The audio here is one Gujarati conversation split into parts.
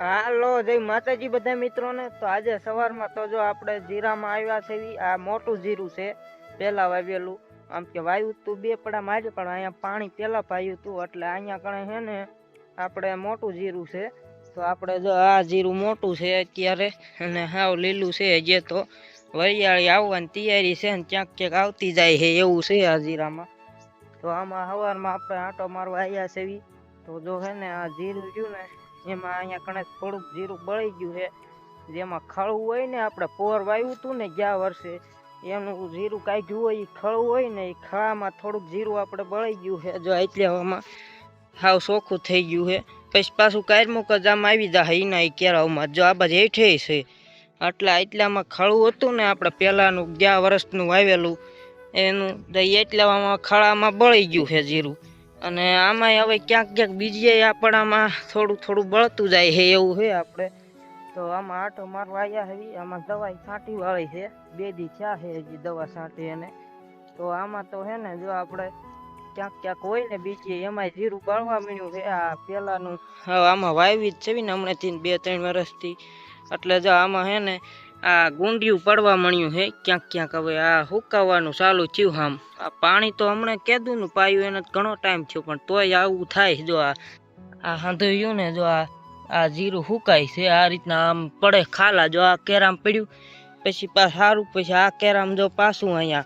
હાલો જય માતાજી બધા મિત્રોને। તો આજે સવારમાં તો જો આપણે જીરામાં આવ્યા છે। આ મોટું જીરું છે, પેલા વાવેલું। આમ કે વાયુ તું બે પડા માર્યું, પણ અહીંયા પાણી પેલા પાયું તું, એટલે અહીંયા કણે છે ને આપણે મોટું જીરું છે। તો આપણે જો આ જીરું મોટું છે અત્યારે, અને હાવ લીલું છે। જે તો વરિયાળી આવવાની તૈયારી છે ને ક્યાંક ક્યાંક આવતી જાય છે એવું છે આ જીરામાં। તો આમાં સવારમાં આપણે આંટો મારવા આવ્યા છે। તો જો હે ને આ જીરું રહ્યું ને, એમાં અહીંયા કણે થોડુંક જીરું બળી ગયું છે। જેમાં ખળવું હોય ને, આપણે પોર વાવ્યું હતું ને ગયા વર્ષે, એનું જીરું કાઢ્યું હોય, એ ખળવું હોય ને, એ ખળામાં થોડુંક જીરું આપણે બળી ગયું છે। જો એટલામાં હાવ ચોખ્ખું થઈ ગયું છે। પછી પાછું કાયરમુક જ આમ આવી જાય એના એ કેળાવમાં। જો આ બાજુ હેઠે છે, એટલામાં ખળવું હતું ને આપણે પહેલાંનું ગયા વર્ષનું વાવેલું એનું, એટલામાં ખળામાં બળી ગયું છે જીરું। અને આમાં હવે ક્યાંક ક્યાંક બીજે આપણામાં થોડું થોડું બળતું જાય છે એવું છે આપણે। તો આમાં આંટો મારવા આવ્યા છે। આમાં દવાઈ છાંટી વાળી છે, 2 દી થયા છે હજી દવા છાંટી એને। તો આમાં તો છે ને જો આપણે ક્યાંક ક્યાંક હોય ને બીજે, એમાંય જીરું બળવા મળ્યું છે। આ પેલાનું આમાં વાવી જ છે ને હમણાંથી 2-3 વર્ષથી, એટલે જો આમાં છે ને આ ગુંડિયું પડવા મળ્યું છે ક્યાંક ક્યાંક। હવે આ હુકાવાનું ચાલુ થયું। આમ આ પાણી તો હમણાં કેદું પાયું એને ઘણો ટાઈમ થયો, પણ તોય આવું થાય। જો આ હાંધવ્યું ને, જો આ જીરું હુકાય છે આ રીતના, આમ પડે ખાલા। જો આ કેરામ પડ્યું, પછી સારું, પછી આ કેરામ જો પાછું અહીંયા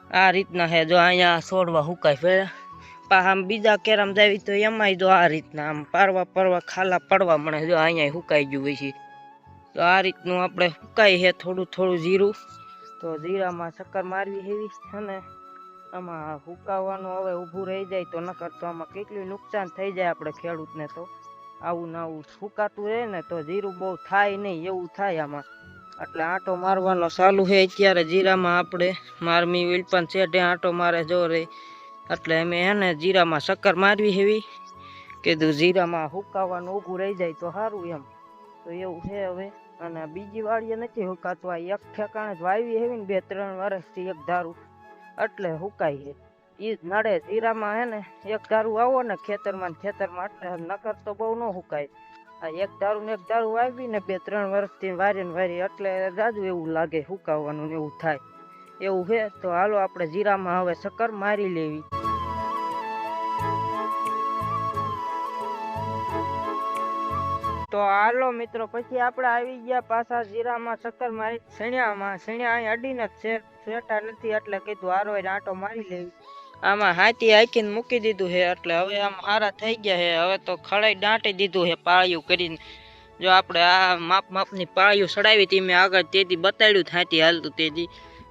આ રીતના છે। જો અહીંયા છોડવા હુકાય, આમ બીજા કેરામ જાવી તો એમાંય જો આ રીતના આમ પારવા ખાલા પડવા મળે। જો અહીંયા હુકાઈ ગયું પછી, તો આ રીતનું આપણે હુકાય છે થોડું થોડું જીરું। તો જીરામાં ચક્કર મારવી હેવી છે ને, આમાં હુકાવાનું હવે ઊભું રહી જાય તો નકર તો આમાં કેટલું નુકસાન થઈ જાય આપણે ખેડૂતને। તો આવું ને આવું હુકાતું રહે ને તો જીરું બહુ થાય નહીં એવું થાય આમાં। એટલે આંટો મારવાનો ચાલુ છે અત્યારે જીરામાં। આપણે મારમી વિલપન શેઠે આંટો મારે જો રે, એટલે અમે હે ને જીરામાં ચક્કર મારવી હેવી, કીધું જીરામાં હુકાવાનું ઊભું રહી જાય તો સારું એમ। તો એવું છે હવે। અને બીજી વાડીએ નથી હુકાતું, આ એક ઠેકાણે જ વાવી હેવી ને 2-3 વર્ષથી એક ધારું, એટલે હુકાય છે। ઈ જ નડે જીરામાં હે ને, એક ધારું આવો ને ખેતરમાં એટલે નકર તો બહુ ન હુકાય। આ એક ધારું વાવી ને 2-3 વર્ષથી વારી ને વારી, એટલે જાજુ એવું લાગે હુકાવાનું ને એવું થાય એવું છે। તો હાલો આપણે જીરામાં હવે ચક્કર મારી લેવી। તો હાલો મિત્રો, પછી આપણે આવી ગયા પાછા જીરામાં ચક્કર મારી સણિયામાં। સણિયા અહીં અડીને જ છે, શેઠા નથી, એટલે કીધું હારો આંટો મારી લેવી। આમાં હાથી હાકીને મૂકી દીધું છે, એટલે હવે આમ હારા થઈ ગયા છે। હવે તો ખડાઈ દાંટી દીધું છે પાળિયું કરીને। જો આપણે આ માપની પાળિયું ચડાવી હતી મેં આગળ, તેથી બતાડ્યું હાથી હાલતું તેથી,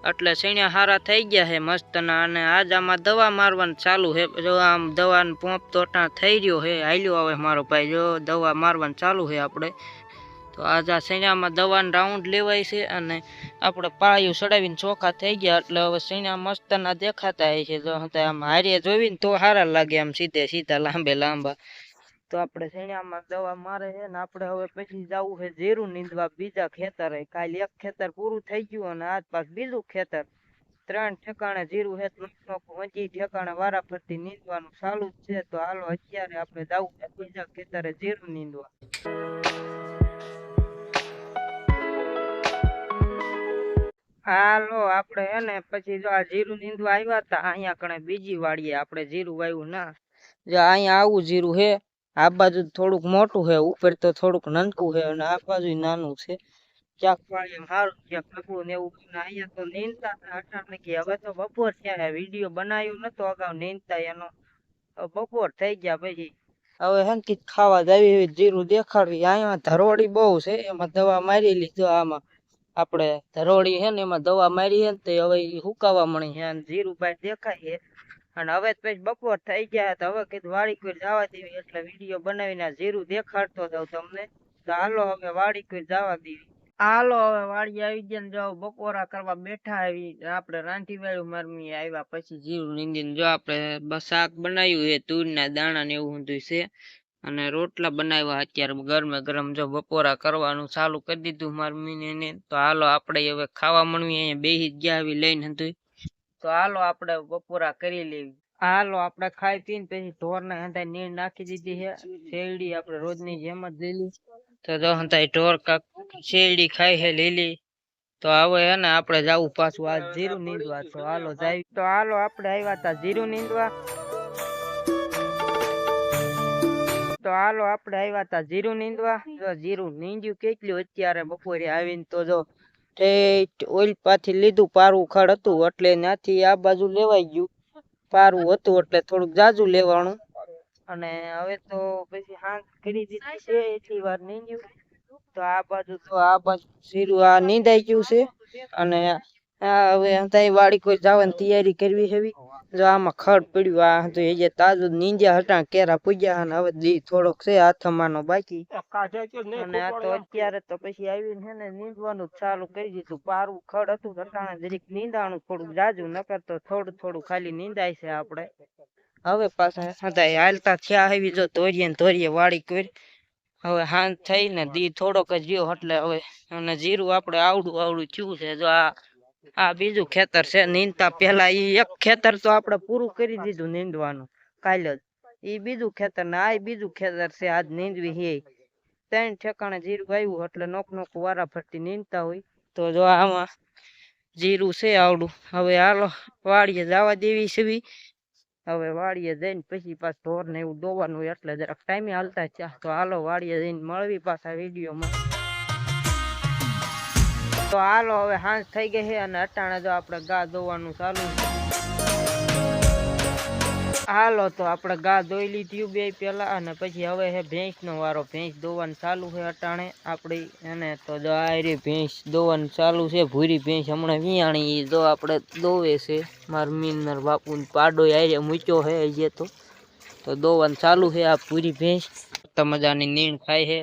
એટલે સણિયા હારા થઈ ગયા છે મસ્તના। અને આજ આમાં દવા મારવાનું ચાલુ છે। જો આમ દવાનો પંપ તો ટાણ થઈ રહ્યો છે, હાલ્યો આવે મારો ભાઈ, જો દવા મારવાનું ચાલુ છે આપણે। તો આજ આ સણિયામાં દવાનો રાઉન્ડ લેવાય છે, અને આપણે પાળિયું ચડાવીને ચોખ્ખા થઈ ગયા, એટલે હવે સણિયા મસ્તના દેખાતા છે। જો આમ હારીએ જોઈને તો સારા લાગે, આમ સીધા લાંબા। તો આપણે સણિયામાં દવા મારે છે ને, આપણે હવે પછી જવું છે જીરું નીંદવા બીજા ખેતરે। કાલે એક ખેતર પૂરું થઈ ગયું અને આજ પાછું બીજું ખેતર, 3 ઠેકાણે જીરું છે, 20 ઠેકાણે વારા ફરતી નીંદવાનું ચાલુ જ છે। તો હાલો અત્યારે આપણે જવું છે બીજા ખેતરે જીરું નીંદવા। હાલો આપણે હે ને પછી જો આ જીરું નીંદવા આવ્યા હતા, અહીંયા કણે બીજી વાડીએ આપણે જીરું વાવ્યું ના। જો અહીંયા આવું જીરું છે, આ બાજુ થોડુંક મોટું છે, ઉપર તો થોડુંક નનકું છે, અને આ બાજુ નાનું છે। ક્યાંક પાણી સારું, ક્યાંક નકરું ને એવું। અહીંયા તો નીંદતા અટાણે કે હવે તો બપોર થયા, વિડીયો બનાવ્યો નતો અગાઉ નીંદતા એનો, બપોર થઈ ગયા પછી હવે હે ને ખાવા જાવી જીરું દેખાડવી। અહીંયા ધરોડી બહુ છે, એમાં દવા મારી લીધો। આમાં આપણે ધરોડી છે ને એમાં દવા મારી છે ને, તે હવે હુકાવા મળી છે, અને જીરું ભાઈ દેખાય છે। અને હવે પછી બપોર થઈ ગયા, તો હવે કીધું વાડી કોઈ જવા દેવી, એટલે વિડીયો બનાવીને જીરું દેખાડતો જાવ તમને। તો હાલો હવે વાડી કોઈ જવા દેવી। હાલો હવે વાડી આવી ગયા ને, જાવ બપોરા કરવા બેઠા આવી આપણે રાંધી વાળું મારમી આવ્યા પછી જીરું નીંદીને। જો આપણે શાક બનાવ્યું છે, તુરના દાણા ને એવું બધું છે, અને રોટલા બનાવ્યા અત્યારે ગરમે ગરમ। જો બપોરા કરવાનું ચાલુ કરી દીધું મારી મીને। તો હાલો આપણે હવે ખાવા મળવી, અહીંયા બેસી ગયા આવી લઈને હતું। તો હાલો આપણે બપોરા કરી લેવી। હાલો આપણે ખાઈ પીને પછી ઢોરને હંધાઈ નીર નાખી દીધી છે, શેરડી આપણે રોજની જેમ જ લીલી। તો જો હંતાઈ ઢોર કાક શેરડી ખાઈ હે લીલી. તો હવે હે ને આપણે જાવું પાછું આ જીરું નીંદવા. તો હાલો જાય. તો હાલો આપણે આવ્યા તા જીરું નીંદવા. તો હાલો આપણે આવ્યા તા જીરું નીંદવા. જો જીરું નીંદ્યું કેટલું અત્યારે બપોરે આવીને. તો જો ઓઇલ પાથી લીધું, પારું ખડ હતું એટલે ત્યાંથી આ બાજુ લેવાઈ ગયું. પારું હતું એટલે થોડુંક જાજુ લેવાનું. અને હવે તો પછી હાંસ કરી દીધી છે, એટલી વાર નીંદ્યું. તો આ બાજુ જીરું આ નીંદાઈ ગયું છે. અને આ હવે હંતાઈ વાડી કોઈ જવાની તૈયારી કરવી હેવી. જો આમાં ખડ પડ્યું. આ તો એ જે તાજું નીંદ્યા હટા કેરા પૂજ્યા. અને હવે દી થોડોક છે હાથમાંનો બાકી. અને આ તો અત્યારે તો પછી આવીને હે ને નીંદવાનું ચાલુ કરી દીધું. પારું ખડ હતું હટાણે જરીક નીંદાણું થોડુંક જાજુ, નકર તો થોડું થોડું ખાલી નીંદાય છે આપણે. હવે પાછા હંતાઈ હાલતા થયા આવી. જો તોરીએ ને તોરીએ વાડી કરી. હવે હાંજ થઈ ને દી થોડોક જ રહ્યો એટલે હવે અને જીરું આપણે આવડું થયું છે. જો આ બીજું ખેતર છે. નીંદતા પેલા ઈ એક ખેતર તો આપણે પૂરું કરી દીધું નીંદવાનું કાલ જ. ઈ બીજું ખેતર ને આ બીજું ખેતર છે. આજ નીંદવી હે 3 ઠેકાણે જીરું આવ્યું એટલે નોક વારા ફરતી નીંદતા હોય. તો જો આમાં જીરું છે આવડું. હવે હાલો વાડીએ જવા દેવી છે. હવે વાડીએ જઈને પછી પાછું ઢોર ને એવું દોવાનું હોય એટલે જરાક ટાઈમે હાલતા છે. તો હાલો વાડીએ જઈને મળવી પાછા વિડીયોમાં. તો હાલો હવે હાંજ થઈ ગઈ છે અને અટાણે જો આપણે ગા દોવાનું ચાલુ. હાલો તો આપણે ગા દોઈ લીધી બે પેલા. અને પછી હવે હે ભેંસ નો વારો. ભેંસ દોવાનું ચાલુ છે અટાણે આપડી. એને તો જો આ રી ભેંસ દોવાનું ચાલુ છે. ભૂરી ભેંસ હમણાં વિયાણી. જો આપણે દોવે છે. માર મીનર બાપુ પાડો આરે મૂક્યો હે જે. તો દોવાનું ચાલુ છે આ પૂરી ભેંસ. તો મજાની નીણ ખાય છે.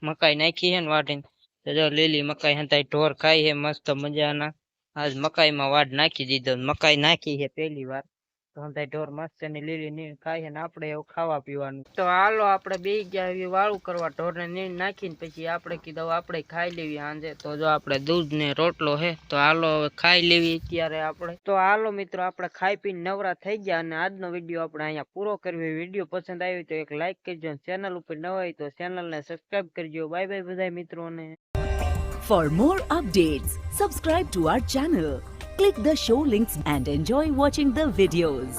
મકાઈ નાખી છે ને વાટીને. તો જો લીલી મકાઈ હંતાઈ ઢોર ખાય છે મસ્ત મજાના. આજ મકાઈમાં વાડ નાખી દીધો. મકાઈ નાખી છે પહેલી વાર. તો હંતાઈ ઢોર મસ્ત ની લીલી નીણ ખાય છે ને આપણે એવું ખાવા પીવાનું. તો હાલો આપણે બે ગયા વાળું કરવા. ઢોરને નીણ નાખીને પછી આપણે કીધું આપણે ખાઈ લેવી સાંજે. તો જો આપણે દૂધ ને રોટલો છે. તો હાલો હવે ખાઈ લેવી અત્યારે આપણે. તો હાલો મિત્રો આપણે ખાઈ પીને નવરા થઈ ગયા. અને આજનો વિડીયો આપણે અહીંયા પૂરો કરવી. વિડીયો પસંદ આવ્યો તો એક લાઈક કરજો. ચેનલ ઉપર ન હોય તો ચેનલને સબસ્ક્રાઇબ કરજો. બાય બાય બધા મિત્રોને. For more updates, subscribe to our channel, click the show links and enjoy watching the videos.